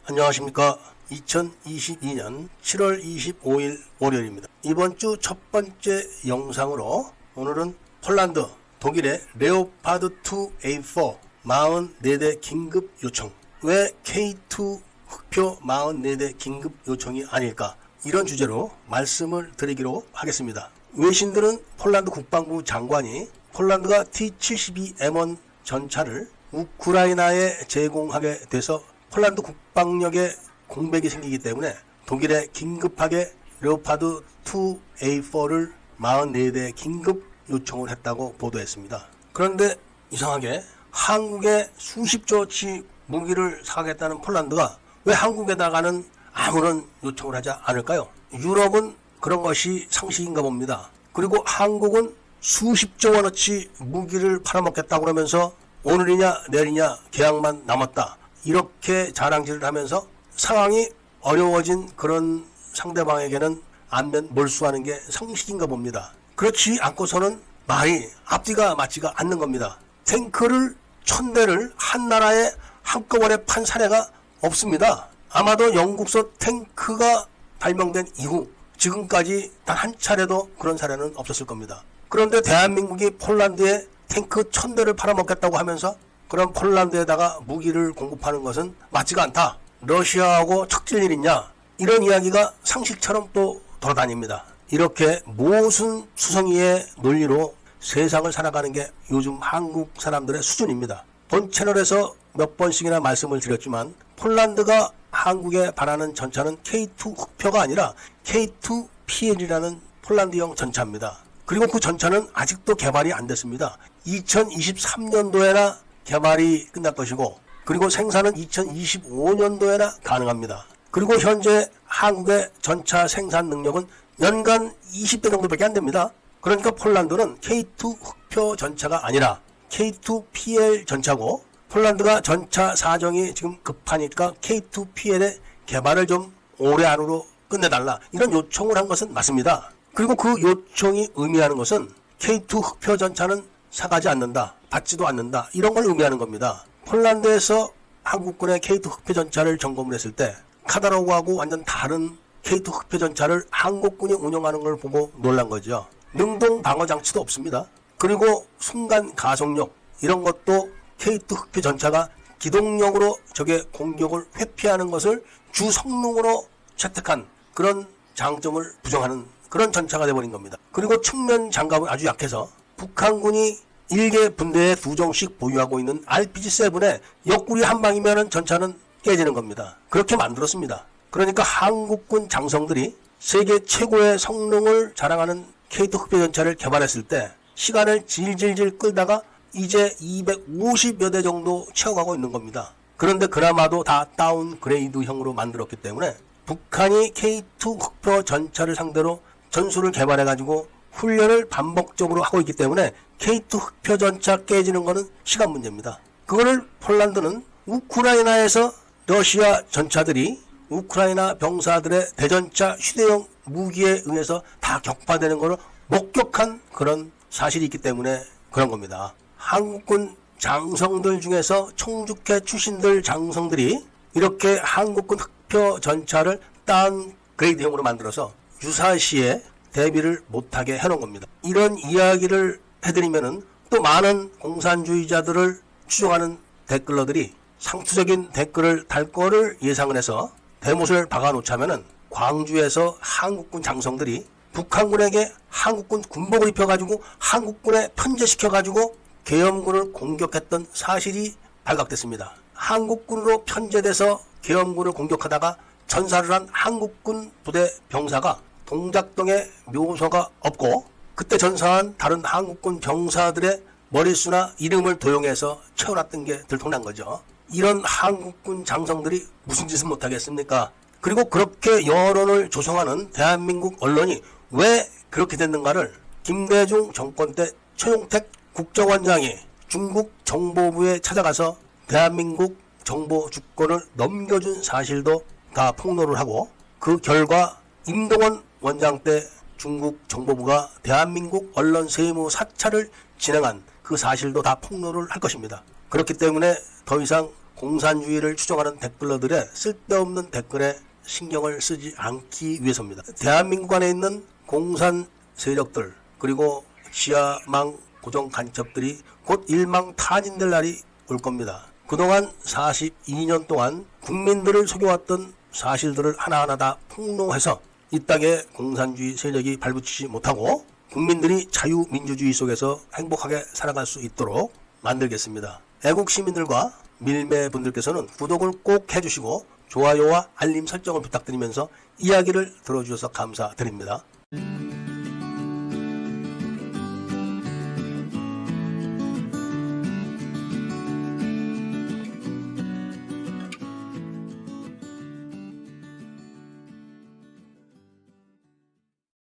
안녕하십니까. 2022년 7월 25일 월요일입니다. 이번 주 첫 번째 영상으로 오늘은 폴란드, 독일의 레오파드2A4 44대 긴급 요청, 왜 K2 흑표 44대 긴급 요청이 아닐까, 이런 주제로 말씀을 드리기로 하겠습니다. 외신들은 폴란드 국방부 장관이 폴란드가 T-72M1 전차를 우크라이나에 제공하게 돼서 폴란드 국방력에 공백이 생기기 때문에 독일에 긴급하게 레오파드 2A4를 44대 긴급 요청을 했다고 보도했습니다. 그런데 이상하게 한국에 수십조치 무기를 사가겠다는 폴란드가 왜 한국에다가는 아무런 요청을 하지 않을까요? 유럽은 그런 것이 상식인가 봅니다. 그리고 한국은 수십조 원어치 무기를 팔아먹겠다고 그러면서 오늘이냐 내일이냐 계약만 남았다, 이렇게 자랑질을 하면서 상황이 어려워진 그런 상대방에게는 안면 몰수하는 게 상식인가 봅니다. 그렇지 않고서는 말이 앞뒤가 맞지가 않는 겁니다. 탱크를 1000대를 한 나라에 한꺼번에 판 사례가 없습니다. 아마도 영국서 탱크가 발명된 이후 지금까지 단 한 차례도 그런 사례는 없었을 겁니다. 그런데 대한민국이 폴란드에 탱크 1000대를 팔아먹겠다고 하면서 그런 폴란드에다가 무기를 공급하는 것은 맞지가 않다, 러시아하고 척질 일 있냐, 이런 이야기가 상식처럼 또 돌아다닙니다. 이렇게 모순 수성이의 논리로 세상을 살아가는 게 요즘 한국 사람들의 수준입니다. 본 채널에서 몇 번씩이나 말씀을 드렸지만 폴란드가 한국에 바라는 전차는 K2 흑표가 아니라 K2 PL이라는 폴란드형 전차입니다. 그리고 그 전차는 아직도 개발이 안 됐습니다. 2023년도에나 개발이 끝날 것이고, 그리고 생산은 2025년도에나 가능합니다. 그리고 현재 한국의 전차 생산 능력은 연간 20대 정도밖에 안 됩니다. 그러니까 폴란드는 K2 흑표 전차가 아니라 K2 PL 전차고, 폴란드가 전차 사정이 지금 급하니까 K2 PL의 개발을 좀 올해 안으로 끝내달라, 이런 요청을 한 것은 맞습니다. 그리고 그 요청이 의미하는 것은 K2 흑표 전차는 사가지 않는다, 받지도 않는다, 이런 걸 의미하는 겁니다. 폴란드에서 한국군의 K2 흑표 전차를 점검을 했을 때 카다로그하고 완전 다른 K2 흑표 전차를 한국군이 운영하는 걸 보고 놀란 거죠. 능동 방어 장치도 없습니다. 그리고 순간 가속력, 이런 것도 K2 흑표 전차가 기동력으로 적의 공격을 회피하는 것을 주 성능으로 채택한 그런 장점을 부정하는 그런 전차가 되어버린 겁니다. 그리고 측면 장갑은 아주 약해서 북한군이 1개 분대에 2종씩 보유하고 있는 RPG-7에 옆구리 한 방이면 전차는 깨지는 겁니다. 그렇게 만들었습니다. 그러니까 한국군 장성들이 세계 최고의 성능을 자랑하는 K2 흑표 전차를 개발했을 때 시간을 질질질 끌다가 이제 250여 대 정도 채워가고 있는 겁니다. 그런데 그나마도 다 다운그레이드형으로 만들었기 때문에 북한이 K2 흑표 전차를 상대로 전술을 개발해가지고 훈련을 반복적으로 하고 있기 때문에 K2 흑표 전차 깨지는 것은 시간 문제입니다. 그거를 폴란드는 우크라이나에서 러시아 전차들이 우크라이나 병사들의 대전차 휴대용 무기에 의해서 다 격파되는 것을 목격한 그런 사실이 있기 때문에 그런 겁니다. 한국군 장성들 중에서 총주회 출신들 장성들이 이렇게 한국군 흑표 전차를 다운그레이드형으로 만들어서 유사시에 대비를 못하게 해놓은 겁니다. 이런 이야기를 해드리면은 또 많은 공산주의자들을 추종하는 댓글러들이 상투적인 댓글을 달 거를 예상을 해서 대못을 박아놓자면은 광주에서 한국군 장성들이 북한군에게 한국군 군복을 입혀가지고 한국군에 편제시켜가지고 계엄군을 공격했던 사실이 발각됐습니다. 한국군으로 편제돼서 계엄군을 공격하다가 전사를 한 한국군 부대 병사가 동작동에 묘소가 없고 그때 전사한 다른 한국군 병사들의 머릿수나 이름을 도용해서 채워놨던 게 들통난 거죠. 이런 한국군 장성들이 무슨 짓을 못하겠습니까? 그리고 그렇게 여론을 조성하는 대한민국 언론이 왜 그렇게 됐는가를 김대중 정권 때 최용택 국정원장이 중국 정보부에 찾아가서 대한민국 정보 주권을 넘겨준 사실도 다 폭로를 하고, 그 결과 임동원 원장 때 중국 정보부가 대한민국 언론 세무 사찰을 진행한 그 사실도 다 폭로를 할 것입니다. 그렇기 때문에 더 이상 공산주의를 추종하는 댓글러들의 쓸데없는 댓글에 신경을 쓰지 않기 위해서입니다. 대한민국 안에 있는 공산 세력들 그리고 시야망 고정 간첩들이 곧 일망타진될 날이 올 겁니다. 그동안 42년 동안 국민들을 속여왔던 사실들을 하나하나 다 폭로해서 이 땅에 공산주의 세력이 발붙이지 못하고 국민들이 자유민주주의 속에서 행복하게 살아갈 수 있도록 만들겠습니다. 애국 시민들과 밀매분들께서는 구독을 꼭 해주시고 좋아요와 알림 설정을 부탁드리면서 이야기를 들어주셔서 감사드립니다.